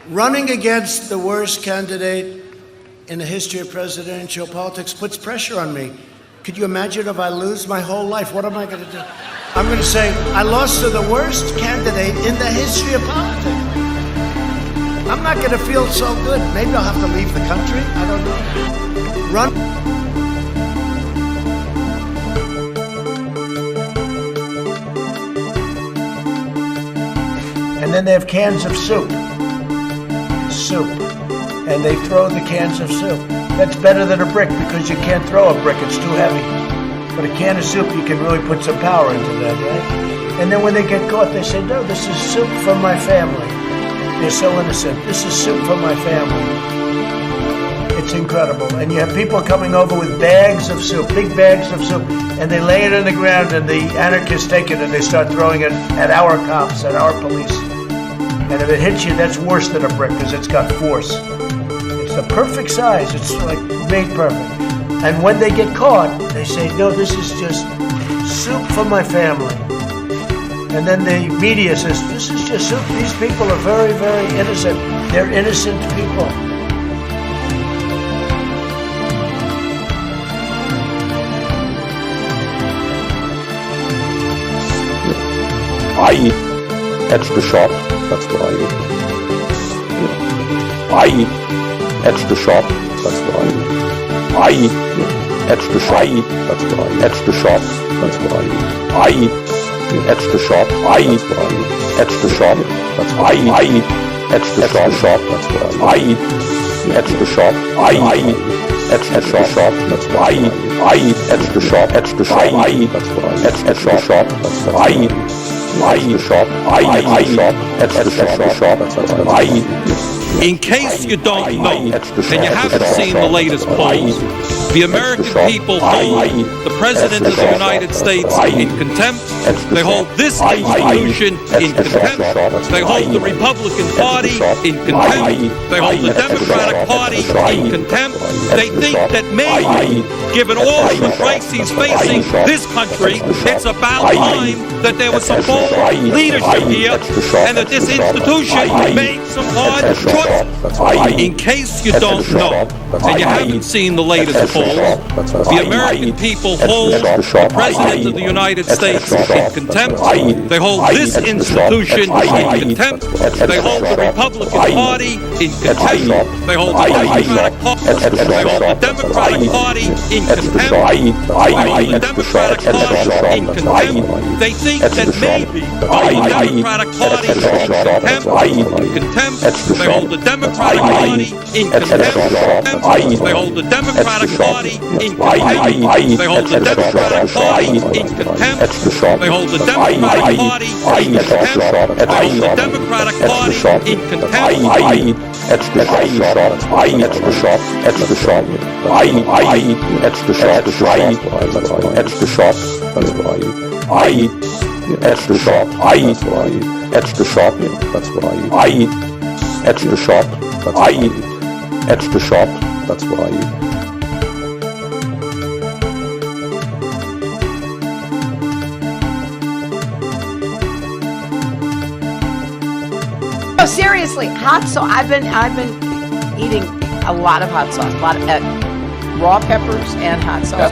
Running against the worst candidate in the history of presidential politics puts pressure on me. Could you imagine if I lose my whole life? What am I going to do? I'm going to say, I lost to the worst candidate in the history of politics. I'm not going to feel so good. Maybe I'll have to leave the country. I don't know. Run. And then they have cans of soup. And they throw the cans of soup. That's better than a brick because you can't throw a brick, it's too heavy. But a can of soup, you can really put some power into that, right? And then when they get caught, they say, no, this is soup for my family. They're so innocent. This is soup for my family. It's incredible. And you have people coming over with bags of soup, big bags of soup, and they lay it on the ground and the anarchists take it and they start throwing it at our cops, at our police. And if it hits you, that's worse than a brick because it's got force. It's the perfect size. It's like made perfect. And when they get caught, they say, no, this is just soup for my family. And then the media says, this is just soup. These people are very, very innocent. They're innocent people. I eat extra sharp. That's what I eat. I eat extra sharp. That's what I eat. I eat extra sharp. That's what I eat. Extra sharp. That's what I eat. I eat extra sharp. I eat what I eat. Extra sharp. That's what I eat. I eat extra sharp. That's what I eat. Extra sharp. I eat extra sharp. That's what I eat. I eat extra sharp. Extra sharp. I eat. That's what I eat. Extra sharp. That's what I eat. I eat sharp. I eat sharp. Extra sharp. That's what I eat. In case you don't know, and you haven't seen the latest polls, the American people hold the President of the United States in contempt. They hold this institution in contempt. They hold the Republican Party in contempt. They hold the Democratic Party in contempt. They think that maybe, given all the crises facing this country, it's about time that there was some bold leadership here and that this institution made some hard choices. In case you don't know, and you haven't seen the latest polls, the American people hold the President of the United States in contempt. They hold this institution in contempt. They hold the Republican Party in contempt. They hold the Democratic Party in contempt. They hold the Democratic Party in contempt. They think that maybe the Democratic Party is in contempt. They hold the Democratic Party in contempt. They hold the Democratic Party in contempt. They hold the Democratic Party in contempt. They hold the Democratic Party in contempt. They hold the Democratic Party in contempt. I eat extra sharp. I eat extra sharp. Extra sharp. I eat extra sharp. I eat extra sharp. That's what I eat. I eat extra sharp. I eat extra sharp. That's what I eat. I eat extra sharp. I eat extra sharp. That's what I eat. No, seriously, hot sauce. I've been eating a lot of hot sauce, a lot of raw peppers and hot sauce. Yep.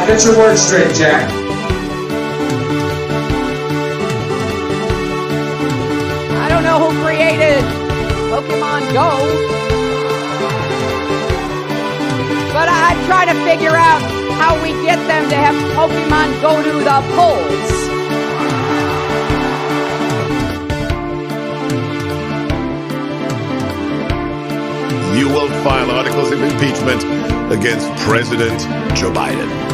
Get your words straight, Jack. I don't know who created Pokemon Go, but I'm trying to figure out how we get them to have Pokemon go to the polls. You will file articles of impeachment against President Joe Biden.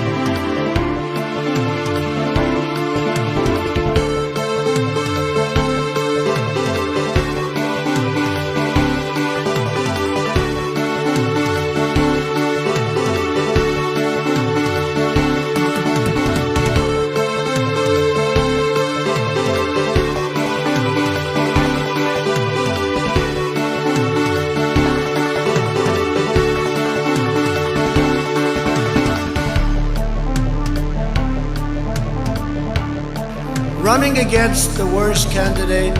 Running against the worst candidate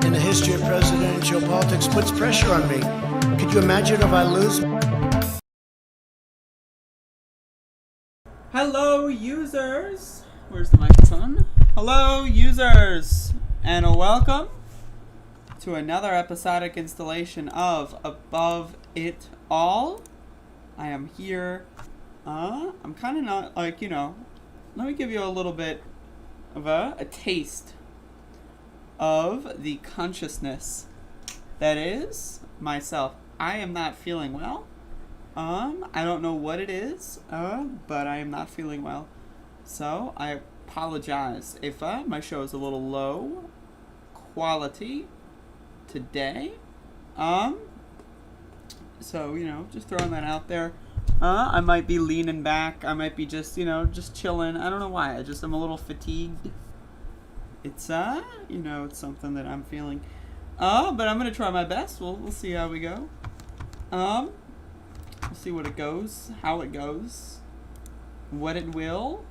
in the history of presidential politics puts pressure on me. Could you imagine if I lose? Hello, users. Where's the microphone? Hello, users, and welcome to another episodic installation of Above It All. I am here. I'm kind of not like, let me give you a little bit of a taste of the consciousness that is myself. I am not feeling well. I don't know what it is, but I am not feeling well. So I apologize if my show is a little low quality today. So, just throwing that out there. I might be leaning back. I might be just chilling. I don't know why. I'm a little fatigued. It's, it's something that I'm feeling. But I'm going to try my best. We'll see how we go. We'll see what it goes, how it goes, what it will,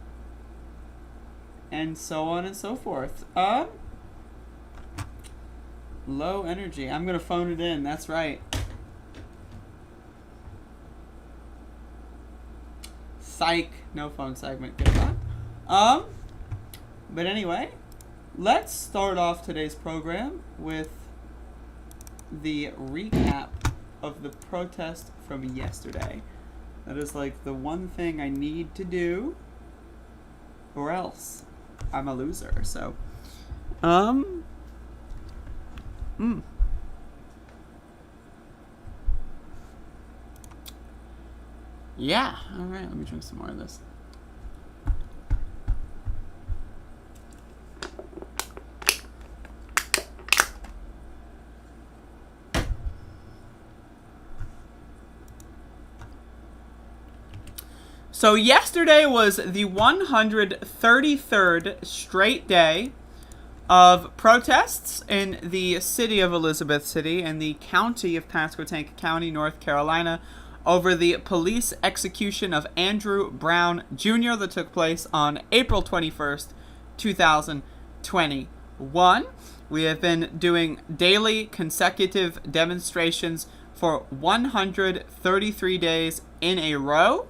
and so on and so forth. Low energy. I'm going to phone it in. That's right. Psych. No phone segment. Goodbye. But anyway, let's start off today's program with the recap of the protest from yesterday. That is like the one thing I need to do, or else I'm a loser. So, yeah. All right. Let me drink some more of this. So yesterday was the 133rd straight day of protests in the city of Elizabeth City and the county of Pasquotank County, North Carolina, over the police execution of Andrew Brown Jr. that took place on April 21st, 2021. We have been doing daily consecutive demonstrations for 133 days in a row.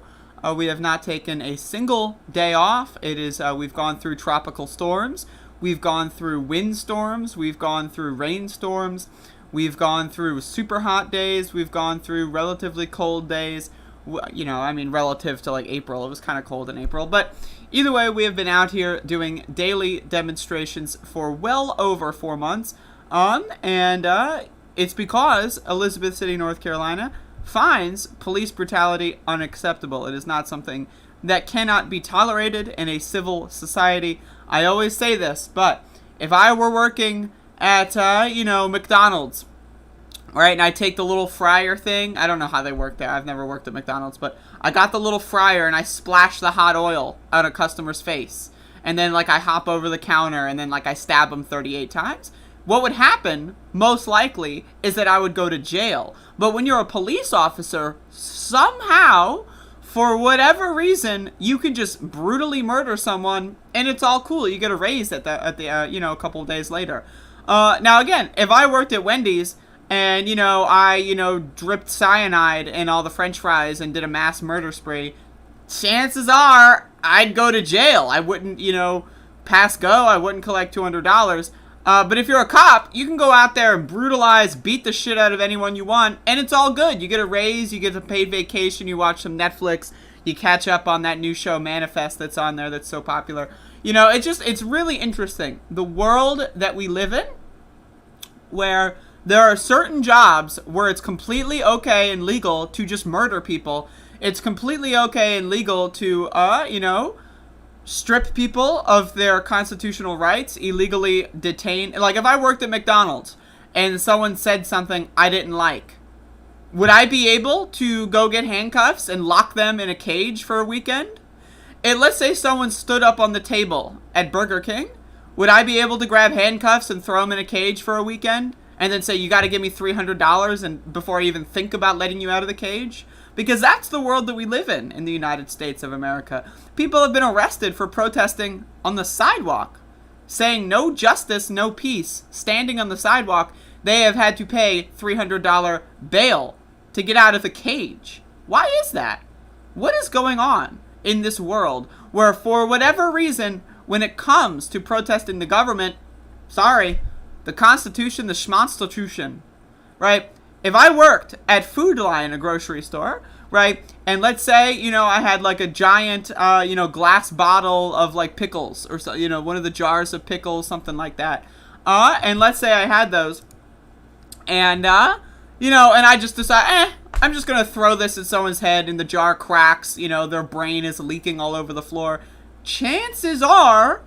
We have not taken a single day off. It is we've gone through tropical storms. We've gone through windstorms. We've gone through rainstorms. We've gone through super hot days. We've gone through relatively cold days. Relative to like April. It was kind of cold in April. But either way, we have been out here doing daily demonstrations for well over 4 months. And it's because Elizabeth City, North Carolina finds police brutality unacceptable. It is not something that cannot be tolerated in a civil society. I always say this, but if I were working at, McDonald's, right, and I take the little fryer thing, I don't know how they work there. I've never worked at McDonald's, but I got the little fryer and I splash the hot oil on a customer's face. And then, I hop over the counter and then, I stab them 38 times. What would happen, most likely, is that I would go to jail. But when you're a police officer, somehow, for whatever reason, you can just brutally murder someone, and it's all cool. You get a raise a couple of days later. Now, again, if I worked at Wendy's and, I dripped cyanide in all the French fries and did a mass murder spree, chances are I'd go to jail. I wouldn't, pass go. I wouldn't collect $200. But if you're a cop, you can go out there and brutalize, beat the shit out of anyone you want, and it's all good. You get a raise, you get a paid vacation, you watch some Netflix, you catch up on that new show Manifest that's on there that's so popular. It's really interesting. The world that we live in, where there are certain jobs where it's completely okay and legal to just murder people. It's completely okay and legal to, strip people of their constitutional rights, illegally detain. Like, if I worked at McDonald's and someone said something I didn't like, would I be able to go get handcuffs and lock them in a cage for a weekend? And let's say someone stood up on the table at Burger King. Would I be able to grab handcuffs and throw them in a cage for a weekend? And then say, you got to give me $300 and before I even think about letting you out of the cage? Because that's the world that we live in the United States of America. People have been arrested for protesting on the sidewalk. saying no justice, no peace, standing on the sidewalk, they have had to pay $300 bail to get out of the cage. Why is that? What is going on in this world where, for whatever reason, when it comes to protesting the government, sorry, the Constitution, the Schmonstitution, right? If I worked at Food Lion, a grocery store, right, and let's say, you know, I had like a giant, you know, glass bottle of like pickles or so, you know, one of the jars of pickles, something like that. And let's say I had those, and, you know, and I just decide, I'm just going to throw this at someone's head and the jar cracks, you know, their brain is leaking all over the floor. Chances are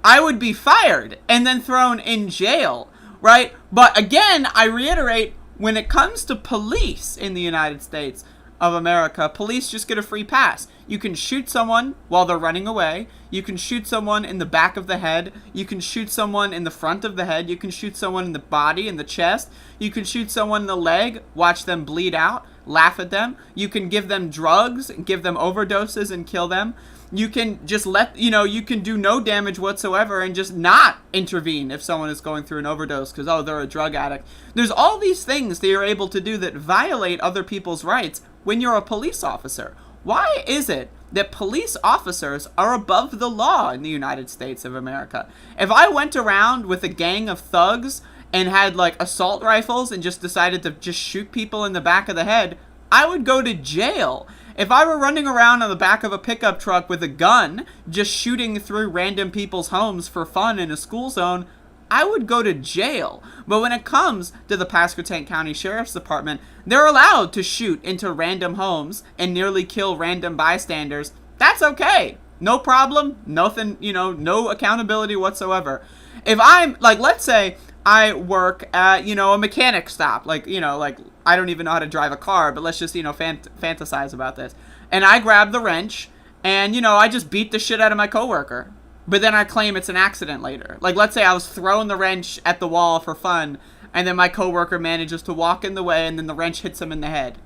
I would be fired and then thrown in jail, right? But again, I reiterate, when it comes to police in the United States of America, police just get a free pass. You can shoot someone while they're running away. You can shoot someone in the back of the head. You can shoot someone in the front of the head. You can shoot someone in the body, in the chest. You can shoot someone in the leg, watch them bleed out, laugh at them. You can give them drugs, give them overdoses and kill them. You can just you can do no damage whatsoever and just not intervene if someone is going through an overdose because, oh, they're a drug addict. There's all these things that you're able to do that violate other people's rights when you're a police officer. Why is it that police officers are above the law in the United States of America? If I went around with a gang of thugs and had like assault rifles and just decided to just shoot people in the back of the head, I would go to jail. If I were running around on the back of a pickup truck with a gun, just shooting through random people's homes for fun in a school zone, I would go to jail. But when it comes to the Pasquotank County Sheriff's Department, they're allowed to shoot into random homes and nearly kill random bystanders. That's okay. No problem. Nothing, you know, no accountability whatsoever. If I'm, like, let's say I work at, you know, a mechanic stop, like, you know, like, I don't even know how to drive a car, but let's just, you know, fantasize about this. And I grab the wrench and, you know, I just beat the shit out of my coworker. But then I claim it's an accident later. Like, let's say I was throwing the wrench at the wall for fun, and then my coworker manages to walk in the way, and then the wrench hits him in the head.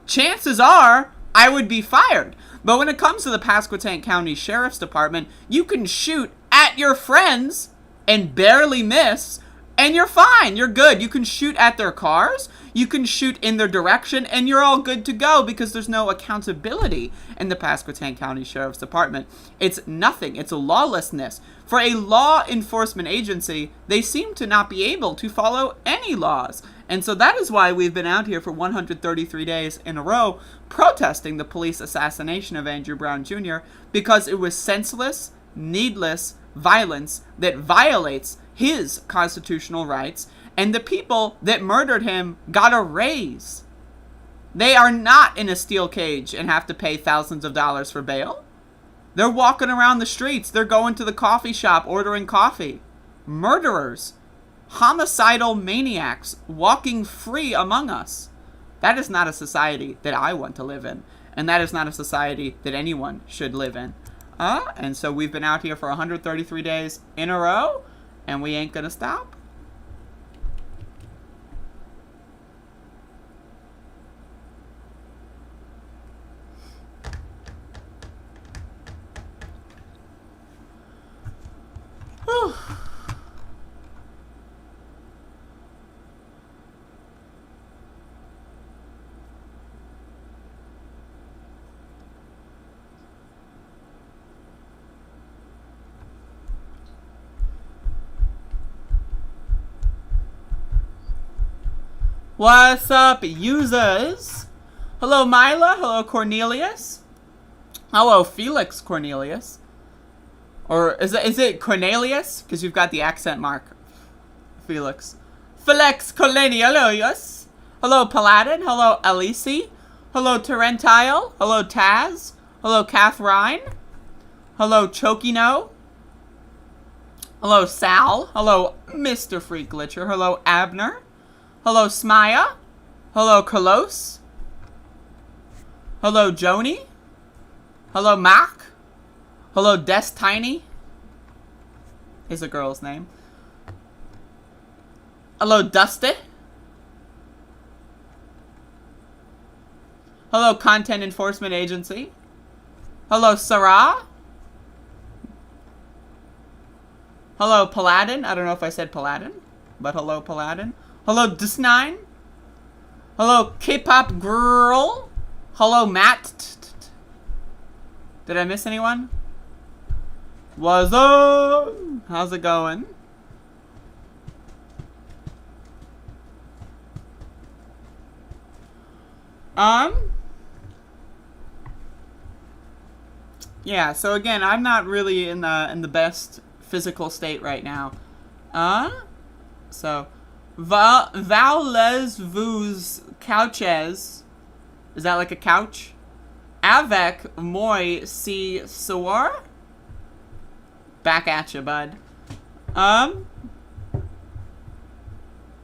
Chances are I would be fired. But when it comes to the Pasquotank County Sheriff's Department, you can shoot at your friends and barely miss, and you're fine. You're good. You can shoot at their cars. You can shoot in their direction, and you're all good to go because there's no accountability in the Pasquotank County Sheriff's Department. It's nothing. It's a lawlessness. For a law enforcement agency, they seem to not be able to follow any laws. And so that is why we've been out here for 133 days in a row protesting the police assassination of Andrew Brown Jr. because it was senseless, needless violence that violates his constitutional rights, and the people that murdered him got a raise. They are not in a steel cage and have to pay thousands of dollars for bail. They're walking around the streets. They're going to the coffee shop, ordering coffee. Murderers, homicidal maniacs walking free among us. That is not a society that I want to live in, and that is not a society that anyone should live in. And so we've been out here for 133 days in a row, and we ain't gonna stop. Whew. What's up, users? Hello, Mila. Hello, Cornelius. Hello, Felix Cornelius. Or is it Cornelius? Because you've got the accent mark. Felix. Felix Cornelius. Hello, Paladin. Hello, Elise. Hello, Terrentile. Hello, Taz. Hello, Catherine. Hello, Chokino. Hello, Sal. Hello, Mr. Freak Glitcher. Hello, Abner. Hello, Smaya. Hello, Carlos. Hello, Joni. Hello, Mac. Hello, Destiny. Is a girl's name. Hello, Dusty. Hello, Content Enforcement Agency. Hello, Sarah. Hello, Paladin. I don't know if I said Paladin, but hello, Paladin. Hello, Dis9. Hello, K-pop girl. Hello, Matt. Did I miss anyone? What's up? How's it going? Yeah, so again, I'm not really in the best physical state right now. So Vales vos couches. Is that like a couch? Avec moi si soir? Back at you, bud.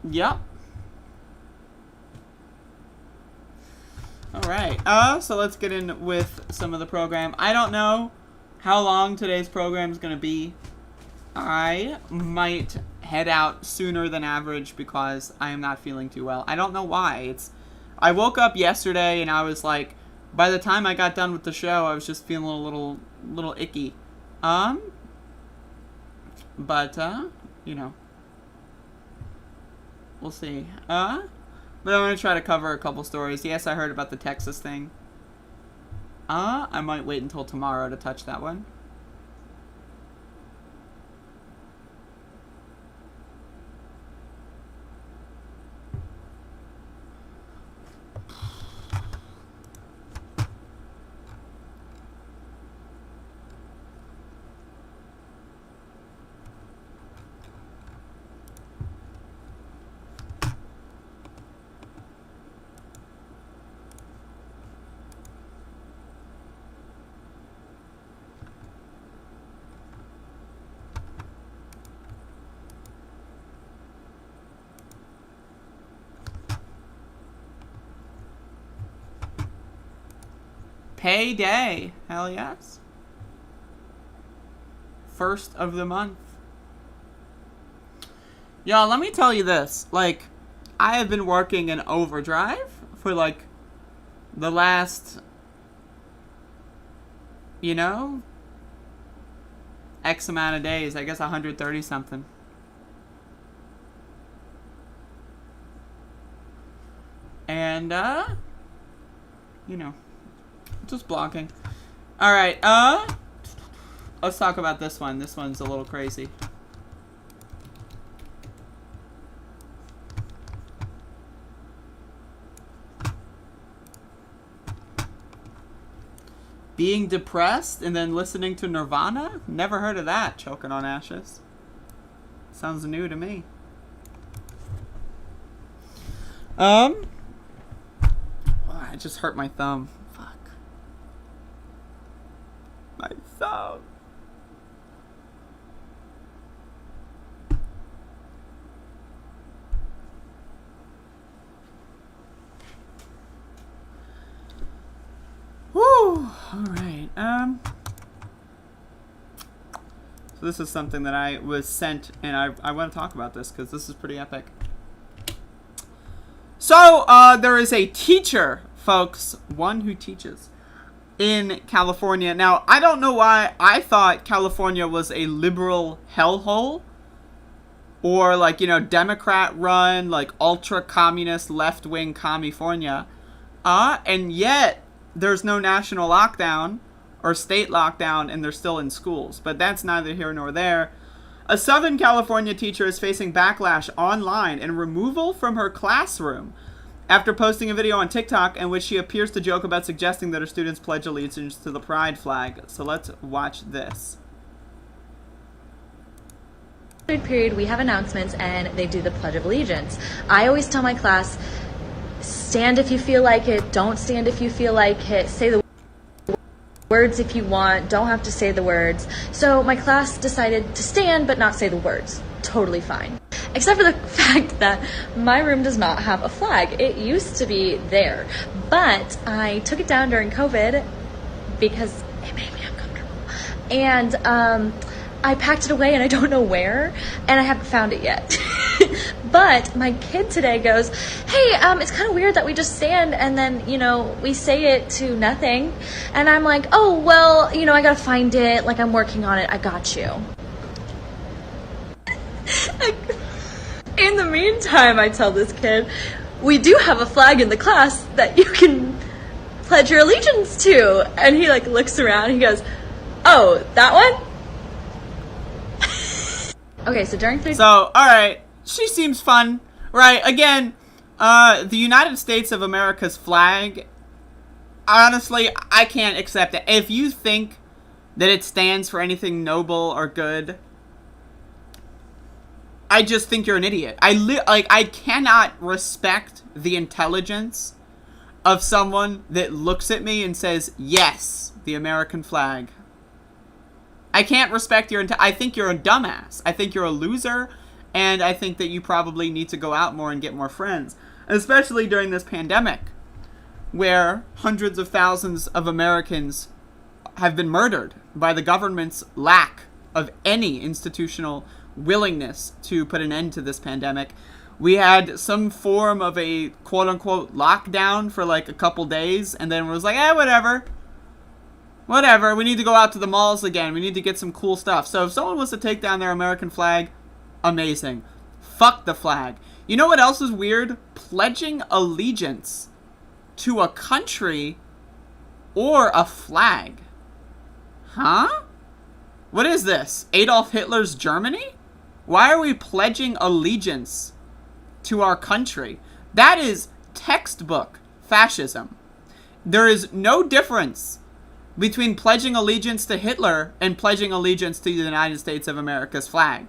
Yep. Alright, so let's get in with some of the program. I don't know how long today's program is going to be. I might head out sooner than average because I am not feeling too well. I don't know why. I woke up yesterday and I was like, by the time I got done with the show, I was just feeling a little icky. But, you know, we'll see. But I'm going to try to cover a couple stories. Yes, I heard about the Texas thing. I might wait until tomorrow to touch that one. Payday. Hell yes. First of the month. Y'all, let me tell you this. Like, I have been working in overdrive for, like, the last, you know, X amount of days. I guess 130 something. And, you know, just blocking. Alright, let's talk about this one. This one's a little crazy. Being depressed and then listening to Nirvana? Never heard of that. Choking on ashes. Sounds new to me. I just hurt my thumb. Fuck. My thumb. Whew. Alright. So this is something that I was sent, and I want to talk about this because this is pretty epic. So, there is a teacher, folks, one who teaches in California. Now, I don't know why I thought California was a liberal hellhole or, like, you know, Democrat-run, like, ultra-communist, left-wing California. And yet, there's no national lockdown or state lockdown, and they're still in schools. But that's neither here nor there. A Southern California teacher is facing backlash online and removal from her classroom after posting a video on TikTok in which she appears to joke about suggesting that her students pledge allegiance to the pride flag. So let's watch this. Period, we have announcements and they do the Pledge of Allegiance. I always tell my class, stand if you feel like it, don't stand if you feel like it, say the words if you want, don't have to say the words. So my class decided to stand but not say the words. Totally fine. Except for the fact that my room does not have a flag. It used to be there. But I took it down during COVID because it made me uncomfortable. And I packed it away and I don't know where, and I haven't found it yet. But my kid today goes, hey, it's kind of weird that we just stand and then, you know, we say it to nothing. And I'm like, oh, well, you know, I gotta find it. Like, I'm working on it. I got you. flag. In the meantime, I tell this kid, we do have a flag in the class that you can pledge your allegiance to. And he like looks around and he goes, oh, that one? Okay, so during So, alright, she seems fun, right? Again, the United States of America's flag, honestly, I can't accept it. If you think that it stands for anything noble or good, I just think you're an idiot. I cannot respect the intelligence of someone that looks at me and says, yes, the American flag. I can't respect your I think you're a dumbass. I think you're a loser, and I think that you probably need to go out more and get more friends, especially during this pandemic, where hundreds of thousands of Americans have been murdered by the government's lack of any institutional willingness to put an end to this pandemic. We had some form of a quote-unquote lockdown for like a couple days, and then it was like, whatever, we need to go out to the malls again. We need to get some cool stuff. So if someone wants to take down their American flag, amazing. Fuck the flag. You know what else is weird? Pledging allegiance to a country or a flag. Huh? What is this? Adolf Hitler's Germany? Why are we pledging allegiance to our country? That is textbook fascism. There is no difference between pledging allegiance to Hitler and pledging allegiance to the United States of America's flag.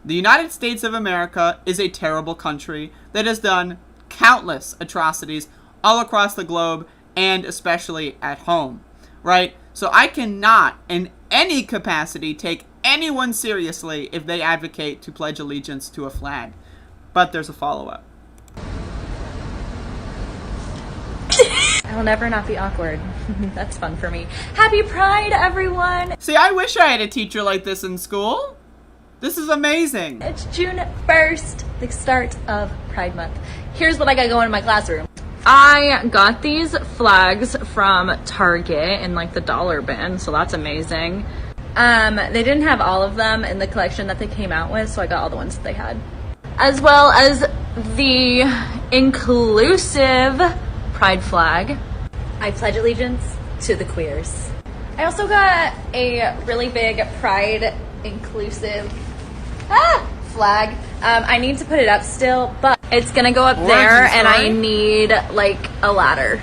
The United States of America is a terrible country that has done countless atrocities all across the globe and especially at home, right? So I cannot in any capacity take anyone seriously if they advocate to pledge allegiance to a flag. But there's a follow-up. I will never not be awkward. That's fun for me. Happy Pride, everyone! See, I wish I had a teacher like this in school. This is amazing. It's June 1st, the start of Pride Month. Here's what I got going in my classroom. I got these flags from Target in like the dollar bin, so that's amazing. They didn't have all of them in the collection that they came out with, so I got all the ones that they had. As well as the inclusive Pride flag. I pledge allegiance to the queers. I also got a really big Pride inclusive flag. I need to put it up still, but it's gonna go up there and I need like a ladder.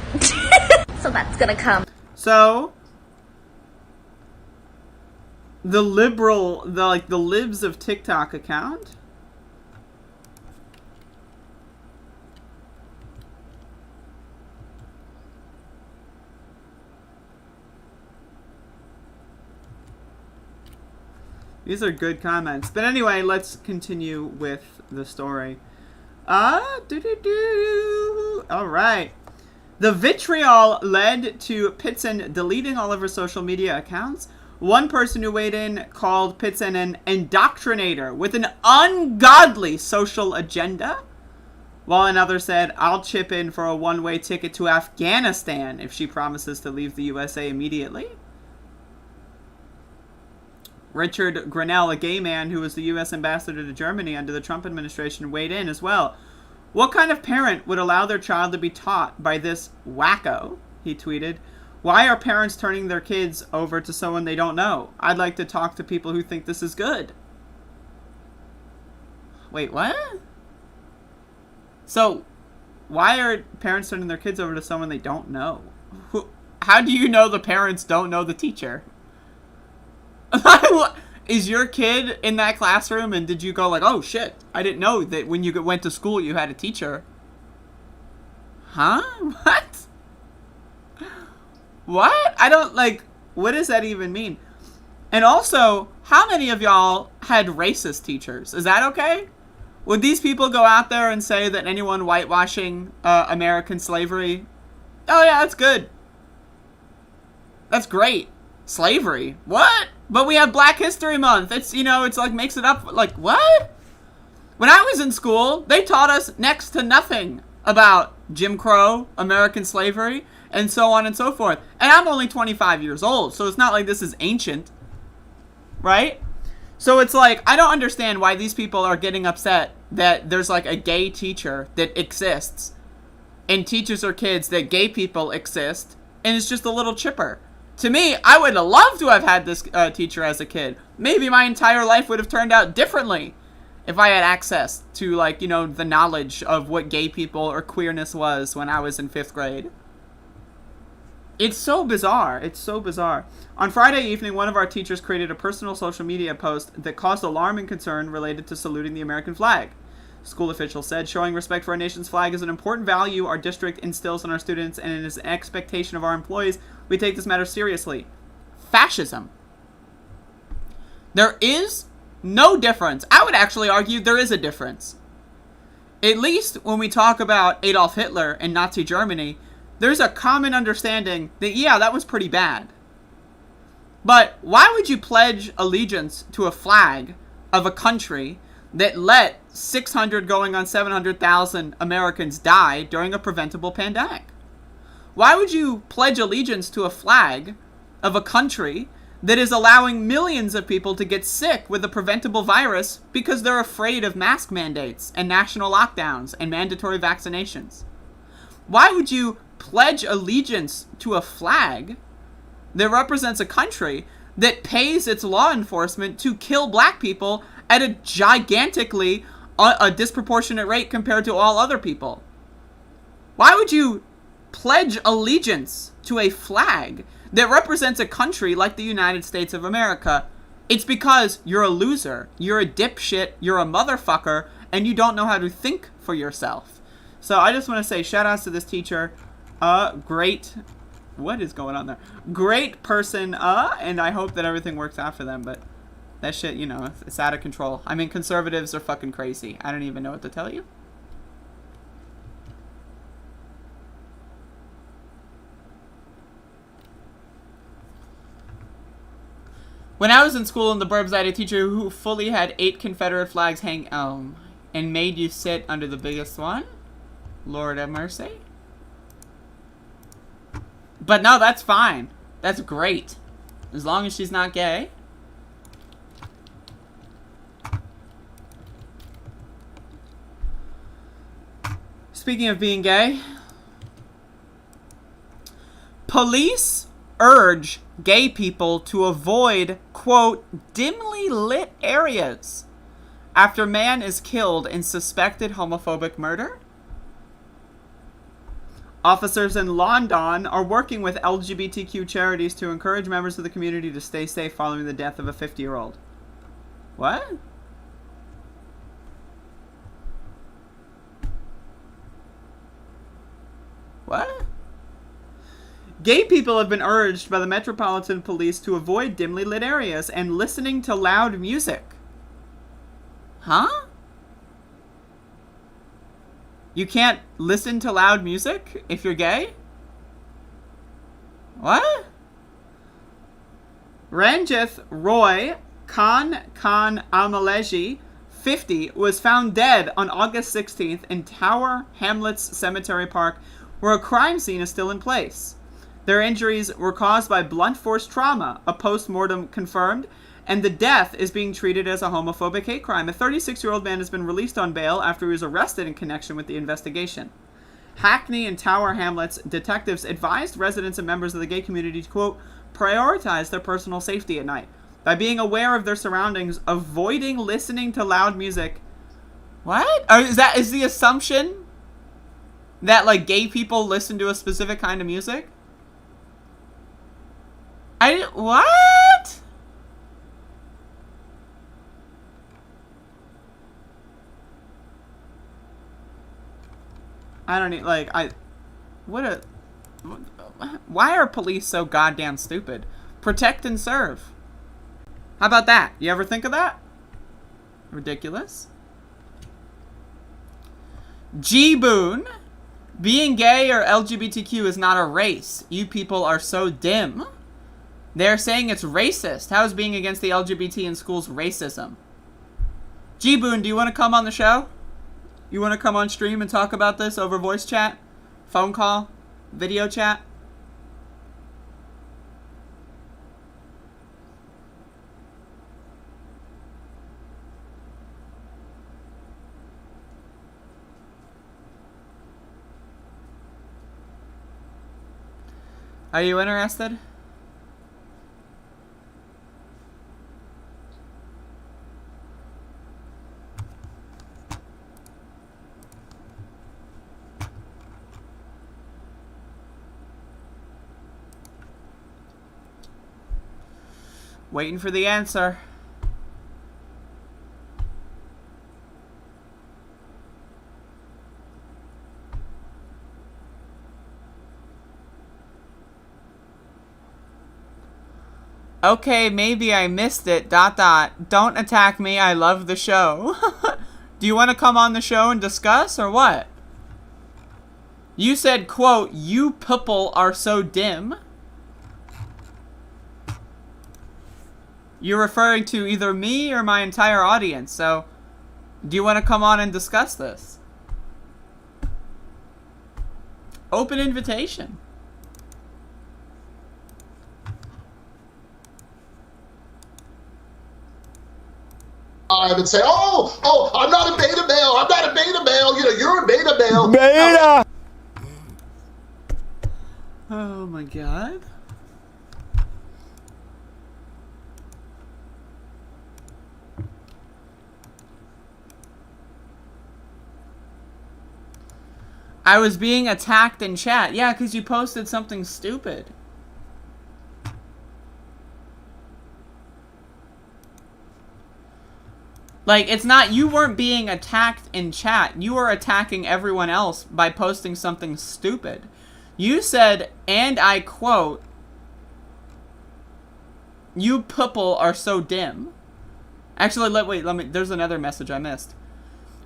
So that's gonna come. So the libs of TikTok account these are good comments. But anyway, let's continue with the story. Alright. The vitriol led to Pitson deleting all of her social media accounts. One person who weighed in called Pitson an indoctrinator with an ungodly social agenda, while another said, I'll chip in for a one-way ticket to Afghanistan if she promises to leave the USA immediately. Richard Grinnell, a gay man who was the U.S. ambassador to Germany under the Trump administration, weighed in as well. What kind of parent would allow their child to be taught by this wacko? He tweeted. Why are parents turning their kids over to someone they don't know? I'd like to talk to people who think this is good. Wait, what? So, why are parents turning their kids over to someone they don't know? How do you know the parents don't know the teacher? Is your kid in that classroom and did you go like, oh shit, I didn't know that when you went to school you had a teacher? Huh? What? What? I don't what does that even mean? And also, how many of y'all had racist teachers? Is that okay? Would these people go out there and say that anyone whitewashing American slavery, oh yeah, that's good. That's great. Slavery? What? But we have Black History Month. It's, it's like makes it up. Like, what? When I was in school, they taught us next to nothing about Jim Crow, American slavery, and so on and so forth. And I'm only 25 years old, so it's not like this is ancient. Right? So it's like, I don't understand why these people are getting upset that there's like a gay teacher that exists and teaches their kids that gay people exist, and it's just a little chipper. To me, I would have loved to have had this teacher as a kid. Maybe my entire life would have turned out differently if I had access to, like, you know, the knowledge of what gay people or queerness was when I was in 5th grade. It's so bizarre. It's so bizarre. On Friday evening, one of our teachers created a personal social media post that caused alarm and concern related to saluting the American flag. School officials said, showing respect for our nation's flag is an important value our district instills in our students, and it is an expectation of our employees. We take this matter seriously. Fascism. There is no difference. I would actually argue there is a difference. At least when we talk about Adolf Hitler and Nazi Germany, there's a common understanding that, yeah, that was pretty bad. But why would you pledge allegiance to a flag of a country that let 600 going on 700,000 Americans die during a preventable pandemic? Why would you pledge allegiance to a flag of a country that is allowing millions of people to get sick with a preventable virus because they're afraid of mask mandates and national lockdowns and mandatory vaccinations? Why would you pledge allegiance to a flag that represents a country that pays its law enforcement to kill black people at a gigantically a disproportionate rate compared to all other people? Why would you pledge allegiance to a flag that represents a country like the United States of America? It's because you're a loser, you're a dipshit, you're a motherfucker, and you don't know how to think for yourself. So I just want to say shout outs to this teacher. Great. What is going on there? Great person, and I hope that everything works out for them, but that shit, you know, it's out of control. I mean, conservatives are fucking crazy. I don't even know what to tell you. When I was in school in the burbs, I had a teacher who fully had 8 Confederate flags hanging and made you sit under the biggest one. Lord have mercy. But no, that's fine. That's great. As long as she's not gay. Speaking of being gay, police urge gay people to avoid, quote, dimly lit areas after man is killed in suspected homophobic murder. Officers in London are working with LGBTQ charities to encourage members of the community to stay safe following the death of a 50-year-old. What? What? Gay people have been urged by the Metropolitan Police to avoid dimly lit areas and listening to loud music. Huh? You can't listen to loud music if you're gay? What? Ranjith Roy Khan Amaleji, 50, was found dead on August 16th in Tower Hamlets Cemetery Park, where a crime scene is still in place. Their injuries were caused by blunt force trauma, a post-mortem confirmed, and the death is being treated as a homophobic hate crime. A 36-year-old man has been released on bail after he was arrested in connection with the investigation. Hackney and Tower Hamlets detectives advised residents and members of the gay community to, quote, prioritize their personal safety at night by being aware of their surroundings, avoiding listening to loud music. What? Is the assumption that, like, gay people listen to a specific kind of music? What? I don't need, like, why are police so goddamn stupid? Protect and serve. How about that? You ever think of that? Ridiculous. G. Boone. Being gay or LGBTQ is not a race. You people are so dim. They're saying it's racist. How is being against the LGBT in schools racism? G. Boone, do you want to come on the show? You want to come on stream and talk about this over voice chat, phone call, video chat? Are you interested? Waiting for the answer. Okay, maybe I missed it. ... Don't attack me. I love the show. Do you want to come on the show and discuss, or what? You said, quote, "You people are so dim." You're referring to either me or my entire audience, so do you want to come on and discuss this? Open invitation. And say, oh, I'm not a beta male. I'm not a beta male. You know, you're a beta male. Beta. Oh my god. I was being attacked in chat. Yeah, because you posted something stupid. Like, it's not, you weren't being attacked in chat. You were attacking everyone else by posting something stupid. You said, and I quote, "You people are so dim." Actually, let me, there's another message I missed.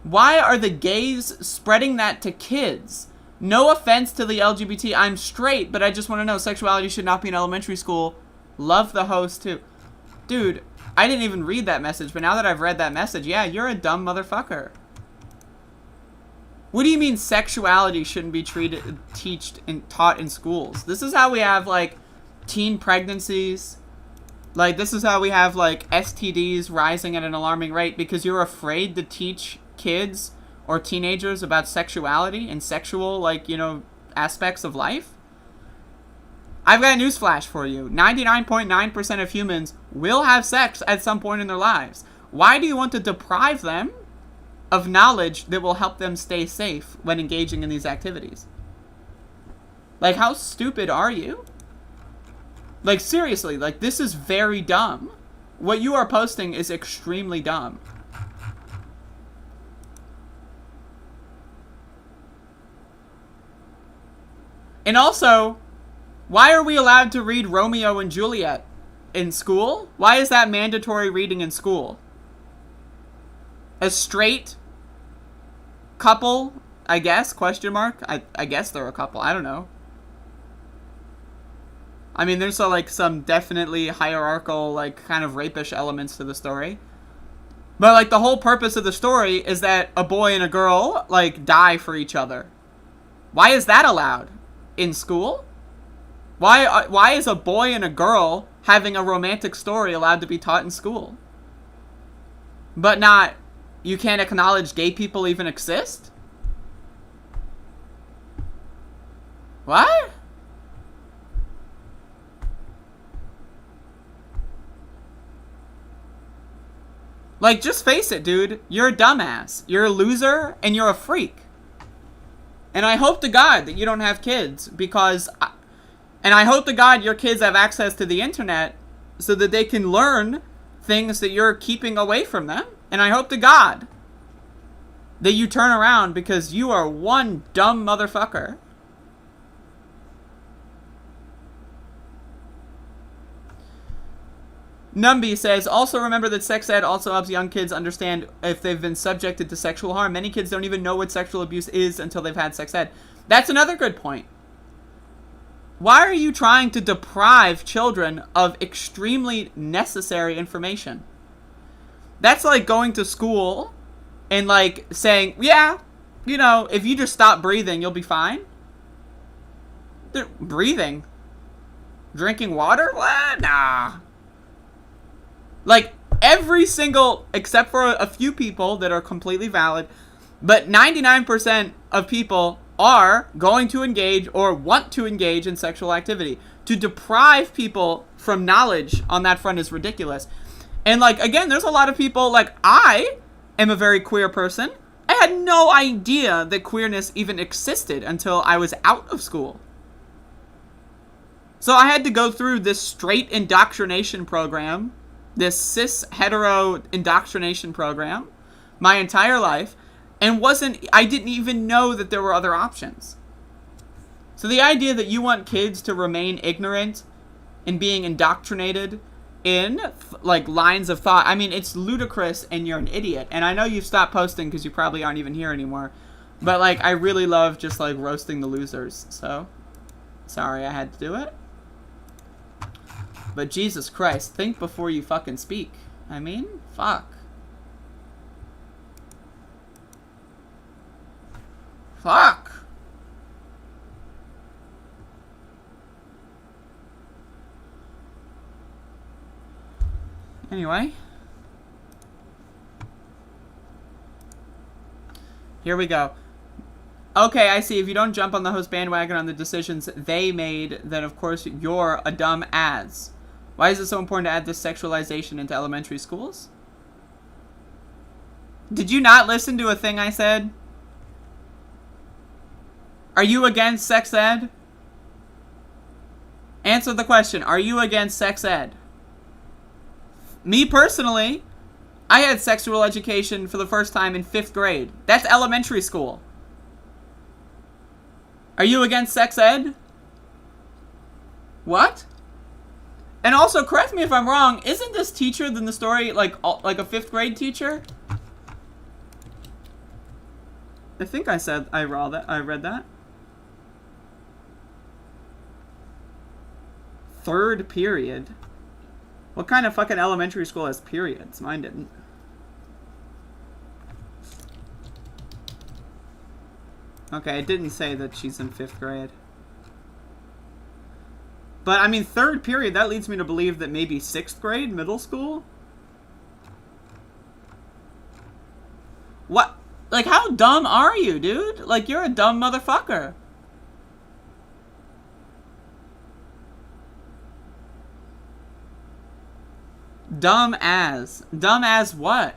Why are the gays spreading that to kids? No offense to the LGBT. I'm straight, but I just want to know, sexuality should not be in elementary school. Love the host, too. Dude, I didn't even read that message, but now that I've read that message, yeah, you're a dumb motherfucker. What do you mean sexuality shouldn't be taught in schools? This is how we have, like, teen pregnancies. Like, this is how we have, like, STDs rising at an alarming rate because you're afraid to teach kids or teenagers about sexuality and sexual, like, you know, aspects of life. I've got a newsflash for you. 99.9% of humans will have sex at some point in their lives. Why do you want to deprive them of knowledge that will help them stay safe when engaging in these activities? Like, how stupid are you? Like, seriously, like, this is very dumb. What you are posting is extremely dumb. And also, why are we allowed to read Romeo and Juliet in school? Why is that mandatory reading in school? A straight couple, I guess, question mark? I guess they're a couple, I don't know. I mean, there's like some definitely hierarchical, like, kind of rapish elements to the story. But, like, the whole purpose of the story is that a boy and a girl, like, die for each other. Why is that allowed? In school? Why is a boy and a girl having a romantic story allowed to be taught in school? But not, you can't acknowledge gay people even exist? What? Like, just face it, dude. You're a dumbass. You're a loser, and you're a freak. And I hope to God that you don't have kids, because... And I hope to God your kids have access to the internet so that they can learn things that you're keeping away from them. And I hope to God that you turn around, because you are one dumb motherfucker. Numby says, also remember that sex ed also helps young kids understand if they've been subjected to sexual harm. Many kids don't even know what sexual abuse is until they've had sex ed. That's another good point. Why are you trying to deprive children of extremely necessary information? That's like going to school and, like, saying, yeah, you know, if you just stop breathing, you'll be fine. Breathing? Drinking water? What? Nah. Like, every single, except for a few people that are completely valid, but 99% of people are going to engage or want to engage in sexual activity. To deprive people from knowledge on that front is ridiculous. And, like, again, there's a lot of people, like, I am a very queer person. I had no idea that queerness even existed until I was out of school. So I had to go through this straight indoctrination program, this cis hetero indoctrination program, my entire life, and I didn't even know that there were other options. So the idea that you want kids to remain ignorant and being indoctrinated in, like, lines of thought, I mean, it's ludicrous and you're an idiot. And I know you've stopped posting because you probably aren't even here anymore. But, like, I really love just, like, roasting the losers. So, sorry I had to do it. But Jesus Christ, think before you fucking speak. I mean, fuck. Fuck. Anyway. Here we go. Okay, I see. If you don't jump on the host bandwagon on the decisions they made, then of course you're a dumb ass. Why is it so important to add this sexualization into elementary schools? Did you not listen to a thing I said? Are you against sex ed? Answer the question. Are you against sex ed? Me personally, I had sexual education for the first time in 5th grade. That's elementary school. Are you against sex ed? What? And also, correct me if I'm wrong, isn't this teacher in the story like a 5th grade teacher? I think I said I read that. 3rd period. What kind of fucking elementary school has periods? Mine didn't. Okay, it didn't say that she's in 5th grade. But, I mean, 3rd period, that leads me to believe that maybe 6th grade, middle school? What? Like, how dumb are you, dude? Like, you're a dumb motherfucker. Dumb as. Dumb as what?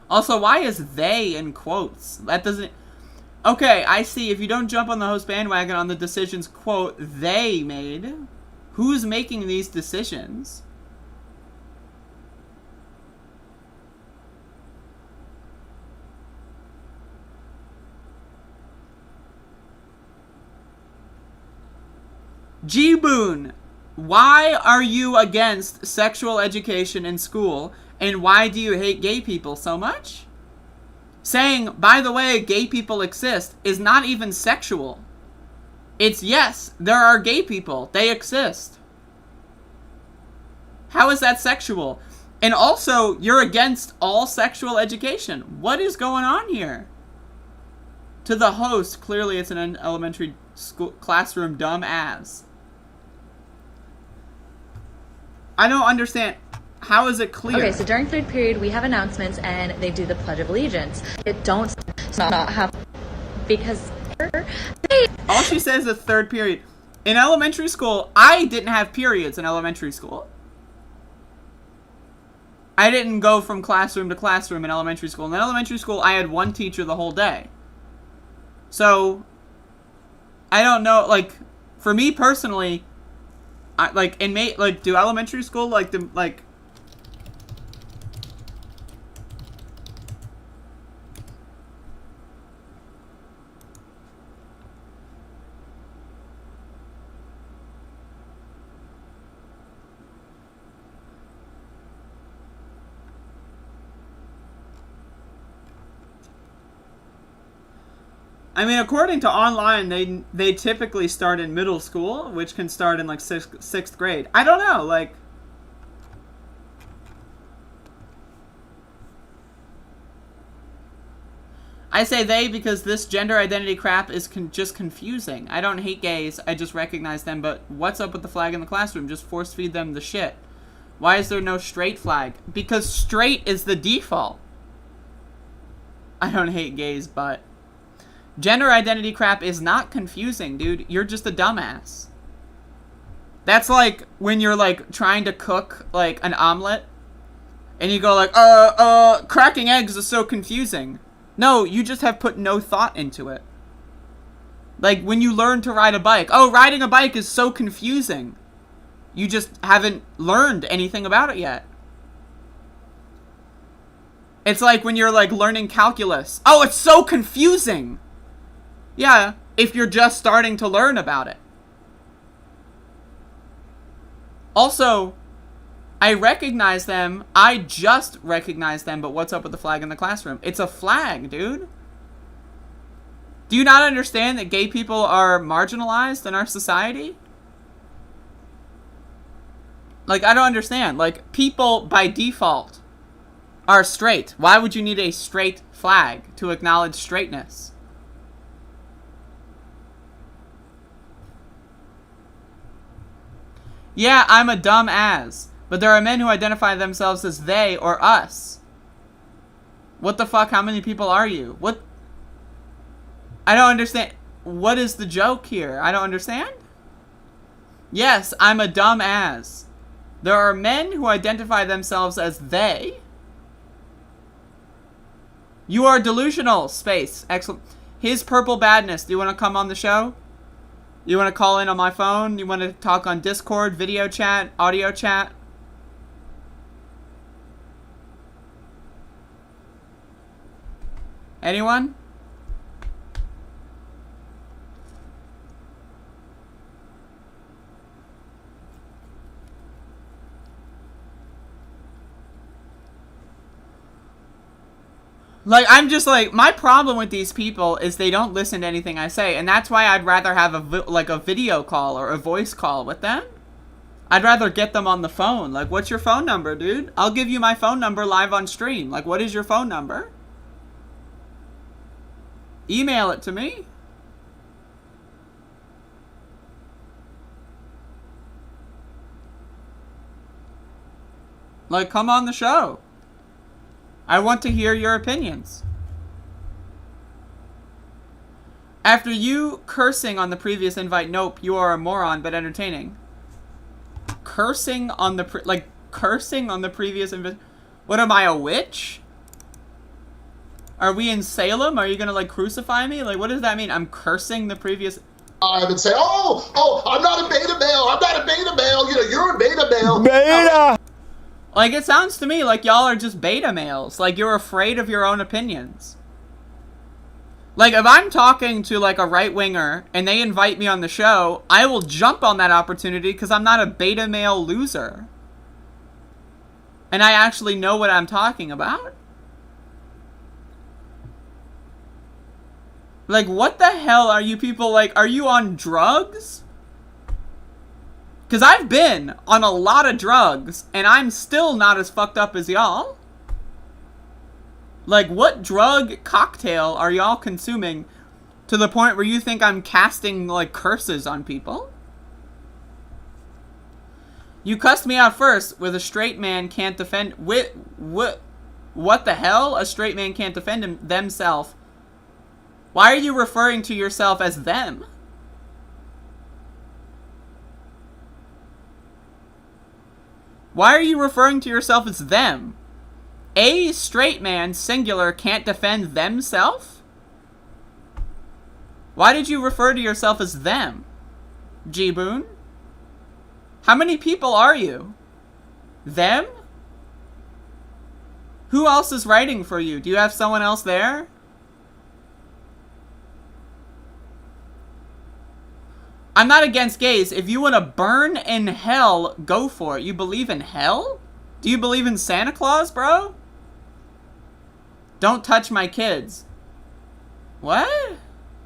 Also, why is they in quotes? That doesn't... Okay, I see. If you don't jump on the host bandwagon on the decisions, quote, they made. Who's making these decisions? G-Boon, why are you against sexual education in school, and why do you hate gay people so much? Saying, by the way, gay people exist is not even sexual. It's, yes, there are gay people. They exist. How is that sexual? And also, you're against all sexual education. What is going on here? To the host, clearly it's an elementary school classroom dumb ass. I don't understand. How is it clear? Okay, so during 3rd period, we have announcements, and they do the Pledge of Allegiance. It don't not have, because all she says is 3rd period. In elementary school, I didn't have periods in elementary school. I didn't go from classroom to classroom in elementary school. In elementary school, I had one teacher the whole day. So, I don't know, like, for me personally, do elementary school, I mean, according to online, they typically start in middle school, which can start in, like, 6th grade. I don't know, like... I say they because this gender identity crap is just confusing. I don't hate gays, I just recognize them, but what's up with the flag in the classroom? Just force feed them the shit. Why is there no straight flag? Because straight is the default. I don't hate gays, but gender identity crap is not confusing, dude. You're just a dumbass. That's like when you're like trying to cook like an omelet and you go like, cracking eggs is so confusing. No, you just have put no thought into it. Like when you learn to ride a bike. Oh, riding a bike is so confusing. You just haven't learned anything about it yet. It's like when you're like learning calculus. Oh, it's so confusing. Yeah, if you're just starting to learn about it. Also, I recognize them. I just recognize them, but what's up with the flag in the classroom? It's a flag, dude. Do you not understand that gay people are marginalized in our society? Like, I don't understand. Like, people by default are straight. Why would you need a straight flag to acknowledge straightness? Yeah, I'm a dumb ass. But there are men who identify themselves as they or us. What the fuck? How many people are you? What? I don't understand. What is the joke here? I don't understand. Yes, I'm a dumb ass. There are men who identify themselves as they. You are delusional, space. Excellent. His purple badness. Do you want to come on the show? You want to call in on my phone? You want to talk on Discord, video chat, audio chat? Anyone? Like, I'm just like, my problem with these people is they don't listen to anything I say. And that's why I'd rather have a video call or a voice call with them. I'd rather get them on the phone. Like, what's your phone number, dude? I'll give you my phone number live on stream. Like, what is your phone number? Email it to me. Like, come on the show. I want to hear your opinions. After you cursing on the previous invite, nope, you are a moron, but entertaining. Cursing on the cursing on the previous invite. What am I, a witch? Are we in Salem? Are you gonna like crucify me? Like, what does that mean? I'm cursing the previous. I would say, I'm not a beta male. I'm not a beta male. You know, you're a beta male. Beta! Like, it sounds to me like y'all are just beta males. Like, you're afraid of your own opinions. Like, if I'm talking to, like, a right-winger and they invite me on the show, I will jump on that opportunity because I'm not a beta male loser. And I actually know what I'm talking about. Like, what the hell are you people, like, are you on drugs? Because I've been on a lot of drugs, and I'm still not as fucked up as y'all. Like, what drug cocktail are y'all consuming to the point where you think I'm casting, like, curses on people? You cussed me out first with a straight man can't defend... What the hell? A straight man can't defend themselves. Why are you referring to yourself as them? Why are you referring to yourself as them? A straight man, singular, can't defend themself? Why did you refer to yourself as them? G-Boon? How many people are you? Them? Who else is writing for you? Do you have someone else there? I'm not against gays. If you want to burn in hell, go for it. You believe in hell? Do you believe in Santa Claus, bro? Don't touch my kids. What?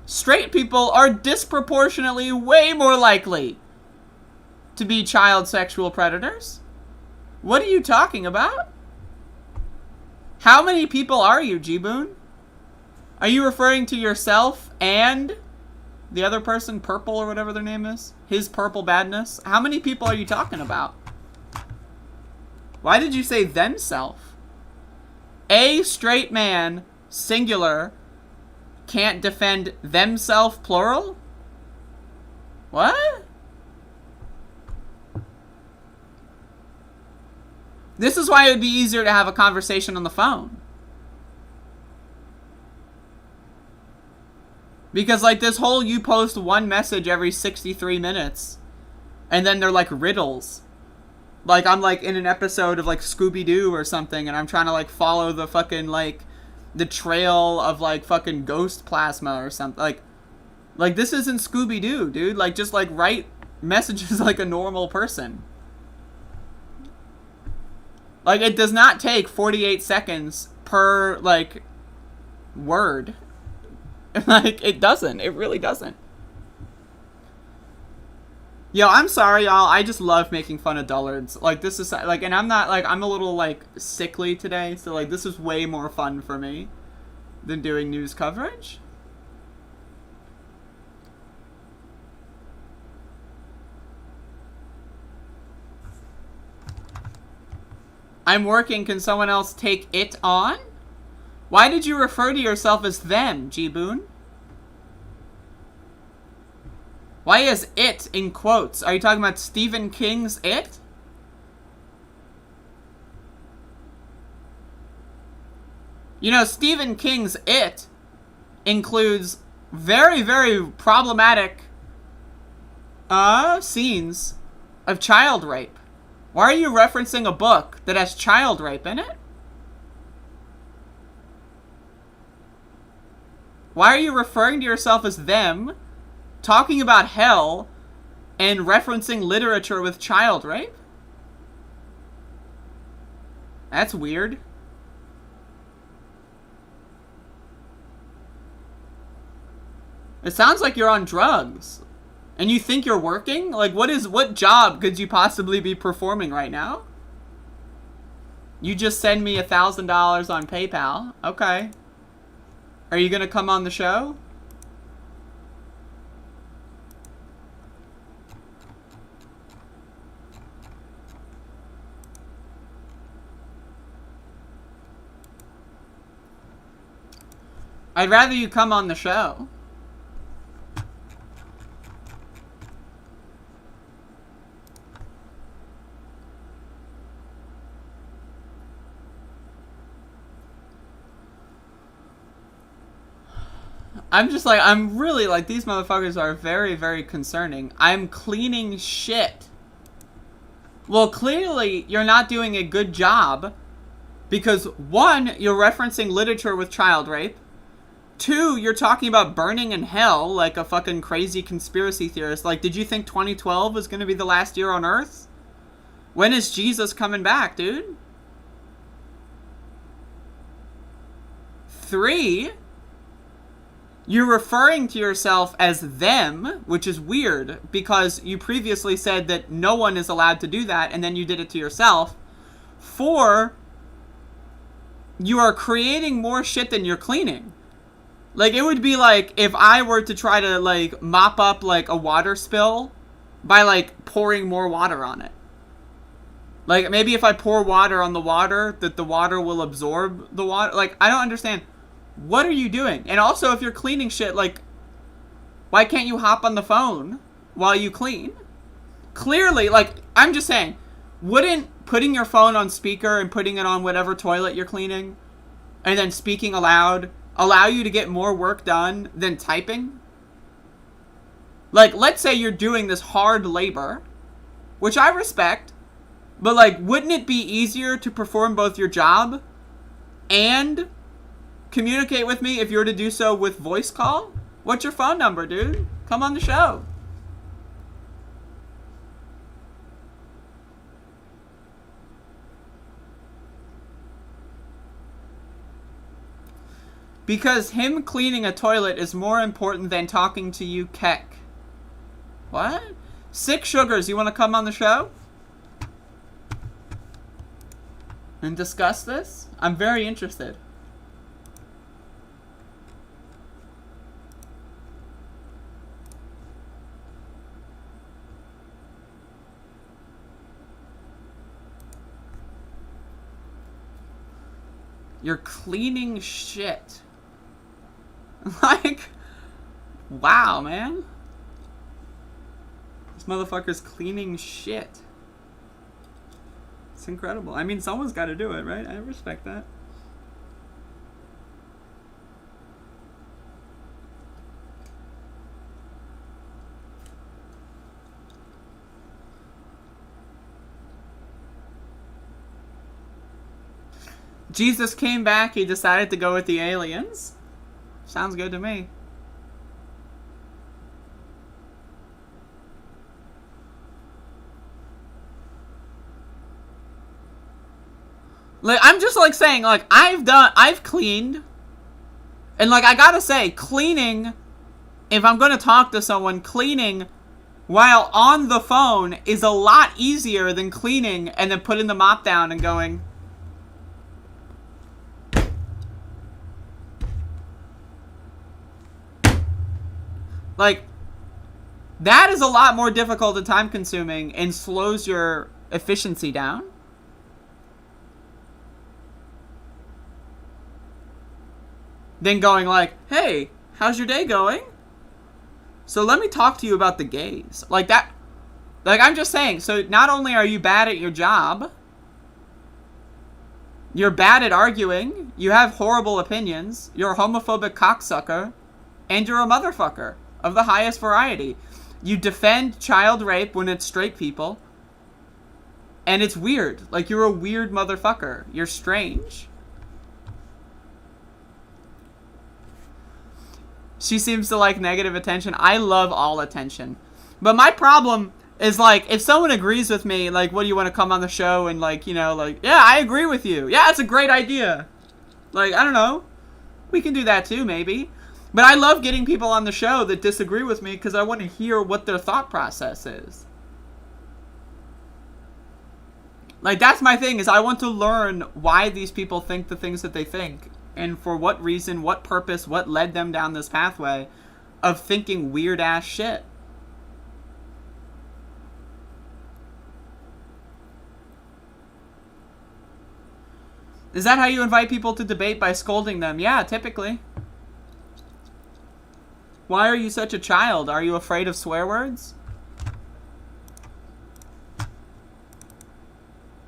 Straight people are disproportionately way more likely to be child sexual predators. What are you talking about? How many people are you, G-Boon? Are you referring to yourself and the other person, Purple or whatever their name is? His purple badness? How many people are you talking about? Why did you say themself? A straight man, singular, can't defend themself, plural? What? This is why it would be easier to have a conversation on the phone. Because, like, this whole you post one message every 63 minutes, and then they're, like, riddles. Like, I'm, like, in an episode of, like, Scooby-Doo or something, and I'm trying to, like, follow the fucking, like, the trail of, like, fucking ghost plasma or something. Like, this isn't Scooby-Doo, dude. Like, just, like, write messages like a normal person. Like, it does not take 48 seconds per, like, word. Like, it doesn't. It really doesn't. Yo, I'm sorry, y'all. I just love making fun of dullards. Like, this is, like, and I'm not, like, I'm a little, like, sickly today. So, like, this is way more fun for me than doing news coverage. I'm working. Can someone else take it on? Why did you refer to yourself as them, G-Boon? Why is it in quotes? Are you talking about Stephen King's It? You know, Stephen King's It includes very, very problematic scenes of child rape. Why are you referencing a book that has child rape in it? Why are you referring to yourself as them, talking about hell, and referencing literature with child rape? That's weird. It sounds like you're on drugs. And you think you're working? Like, what job could you possibly be performing right now? You just send me $1,000 on PayPal. Okay. Are you gonna come on the show? I'd rather you come on the show. I'm just like, I'm really like, these motherfuckers are very, very concerning. I'm cleaning shit. Well, clearly, you're not doing a good job. Because, one, you're referencing literature with child rape. Two, you're talking about burning in hell like a fucking crazy conspiracy theorist. Like, did you think 2012 was going to be the last year on Earth? When is Jesus coming back, dude? Three, you're referring to yourself as them, which is weird, because you previously said that no one is allowed to do that, and then you did it to yourself. Four, you are creating more shit than you're cleaning. Like, it would be like if I were to try to, like, mop up, like, a water spill by, like, pouring more water on it. Like, maybe if I pour water on the water, that the water will absorb the water. Like, I don't understand. What are you doing? And also, if you're cleaning shit, like, why can't you hop on the phone while you clean? Clearly, like, I'm just saying, wouldn't putting your phone on speaker and putting it on whatever toilet you're cleaning and then speaking aloud allow you to get more work done than typing? Like, let's say you're doing this hard labor, which I respect, but, like, wouldn't it be easier to perform both your job and communicate with me if you were to do so with voice call? What's your phone number, dude? Come on the show. Because him cleaning a toilet is more important than talking to you, Keck. What? Six Sugars, you want to come on the show? And discuss this? I'm very interested. You're cleaning shit. Like, wow, man. This motherfucker's cleaning shit. It's incredible. I mean, someone's got to do it, right? I respect that. Jesus came back, he decided to go with the aliens. Sounds good to me. Like, I'm just like saying, like, I've cleaned. And like, I gotta say, cleaning, if I'm gonna talk to someone, cleaning while on the phone is a lot easier than cleaning and then putting the mop down and going, like, that is a lot more difficult and time consuming and slows your efficiency down. Than going like, hey, how's your day going? So let me talk to you about the gays. Like that, like I'm just saying, so not only are you bad at your job, you're bad at arguing, you have horrible opinions, you're a homophobic cocksucker, and you're a motherfucker of the highest variety. You defend child rape when it's straight people, and it's weird. Like, you're a weird motherfucker. You're strange. She seems to like negative attention. I love all attention. But my problem is, like, if someone agrees with me, like, what do you want to come on the show and, like, you know, like, yeah, I agree with you. Yeah, it's a great idea. Like, I don't know. We can do that too, maybe. But I love getting people on the show that disagree with me because I want to hear what their thought process is. Like, that's my thing, is I want to learn why these people think the things that they think. And for what reason, what purpose, what led them down this pathway of thinking weird-ass shit. Is that how you invite people to debate, by scolding them? Yeah, typically. Why are you such a child? Are you afraid of swear words?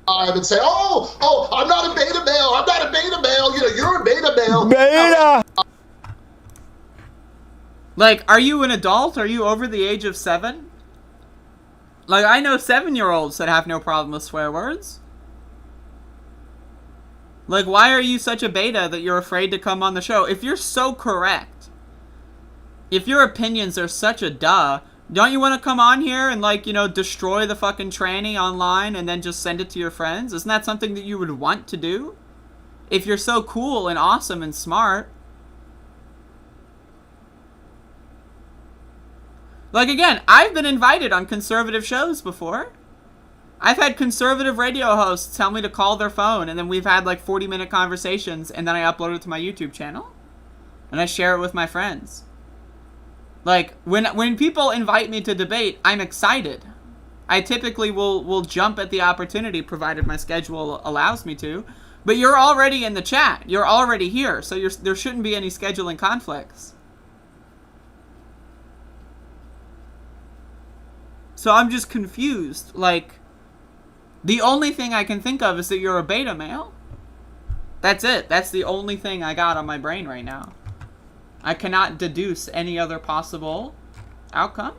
I would say, oh, I'm not a beta male. I'm not a beta male. You know, you're a beta male. Beta! Like, are you an adult? Are you over the age of 7? Like, I know 7-year-olds that have no problem with swear words. Like, why are you such a beta that you're afraid to come on the show? If you're so correct, if your opinions are such a duh, don't you want to come on here and, like, you know, destroy the fucking tranny online and then just send it to your friends? Isn't that something that you would want to do? If you're so cool and awesome and smart. Like, again, I've been invited on conservative shows before. I've had conservative radio hosts tell me to call their phone, and then we've had, like, 40-minute conversations, and then I upload it to my YouTube channel. And I share it with my friends. Like, when people invite me to debate, I'm excited. I typically will jump at the opportunity, provided my schedule allows me to. But you're already in the chat. You're already here, so there shouldn't be any scheduling conflicts. So I'm just confused. Like, the only thing I can think of is that you're a beta male. That's it. That's the only thing I got on my brain right now. I cannot deduce any other possible outcome.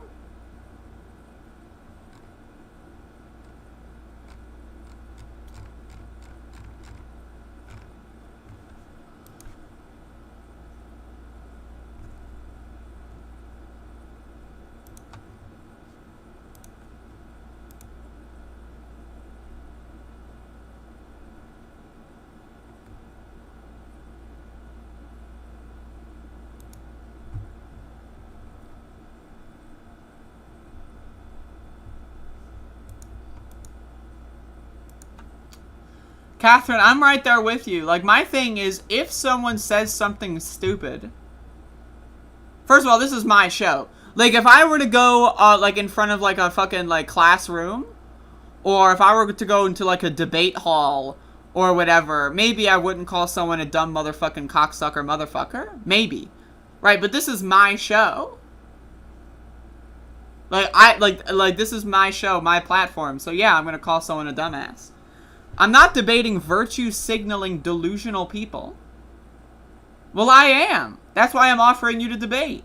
Catherine, I'm right there with you. Like, my thing is, if someone says something stupid... First of all, this is my show. Like, if I were to go, like, in front of, like, a fucking, like, classroom, or if I were to go into, like, a debate hall, or whatever. Maybe I wouldn't call someone a dumb motherfucking cocksucker motherfucker. Maybe. Right, but this is my show. Like this is my show, my platform. So yeah, I'm gonna call someone a dumbass. I'm not debating virtue signaling delusional people. Well, I am. That's why I'm offering you to debate.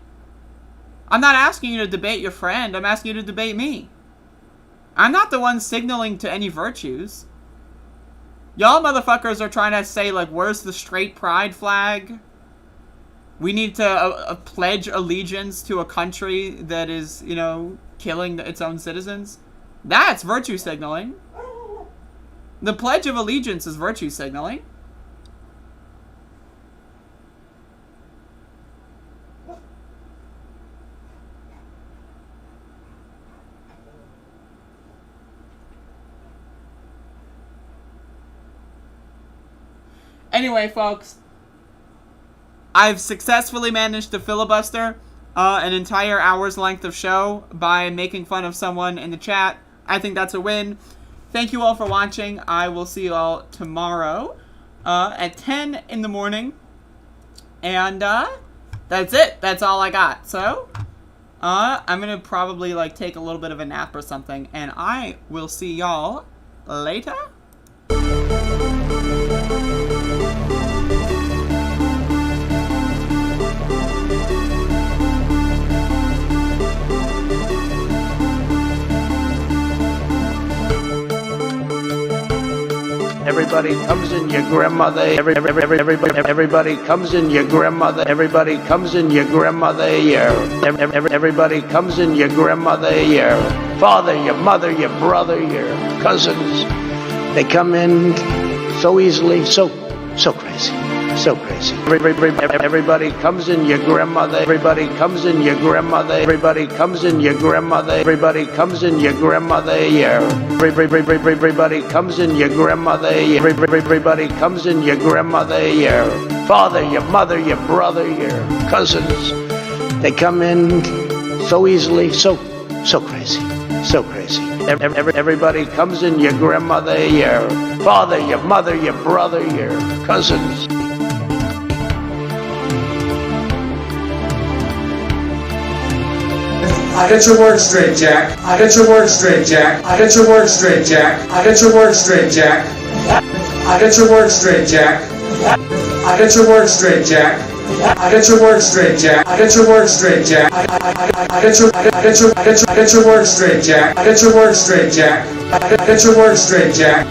I'm not asking you to debate your friend. I'm asking you to debate me. I'm not the one signaling to any virtues. Y'all motherfuckers are trying to say, like, where's the straight pride flag? We need to pledge allegiance to a country that is, you know, killing its own citizens. That's virtue signaling. The Pledge of Allegiance is virtue signaling. Anyway, folks, I've successfully managed to filibuster an entire hour's length of show by making fun of someone in the chat. I think that's a win. Thank you all for watching. I will see you all tomorrow at 10 in the morning. And that's it. That's all I got. So I'm going to probably like take a little bit of a nap or something. And I will see y'all later. Everybody comes in your grandmother. Everybody comes in your grandmother. Everybody comes in your grandmother. Everybody comes in your grandmother. Your father, your mother, your brother, your cousins. They come in so easily, so crazy. So crazy. Everybody comes in your grandmother. Everybody comes in your grandmother. Everybody comes in your grandmother. Everybody comes in your grandmother. Everybody comes in your grandmother. Everybody comes in your grandmother. Your father, your mother, your brother, your cousins. They come in so easily, so crazy. So crazy. Everybody comes in your grandmother. Your father, your mother, your brother, your cousins. I get your words straight, Jack. I get your words straight, Jack. I get your words straight, Jack. I get your words straight, Jack. I get your words straight, Jack. I get your words straight, Jack. I get your words straight, Jack. I get your words straight, Jack. I get your words straight, Jack. I get your words straight, Jack. I get your words straight, Jack.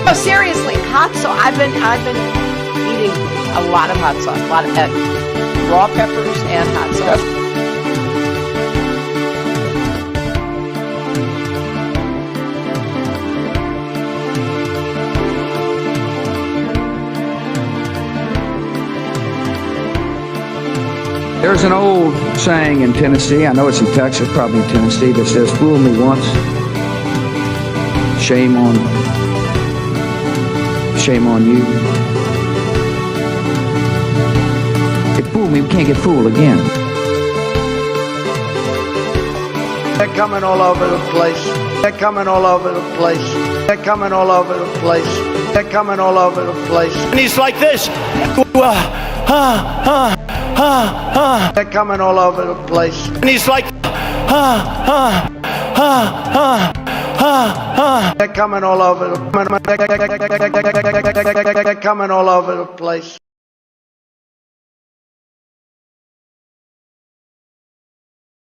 No, seriously, hot sauce. I've been eating a lot of hot sauce, a lot of raw peppers and hot sauce. There's an old saying in Tennessee, I know it's in Texas, probably in Tennessee, that says, fool me once, shame on you. If fool me, we can't get fooled again. They're coming all over the place. They're coming all over the place. They're coming all over the place. They're coming all over the place. And he's like this. They're coming all over the place. And he's like, They're coming all over the. They're coming all over the place.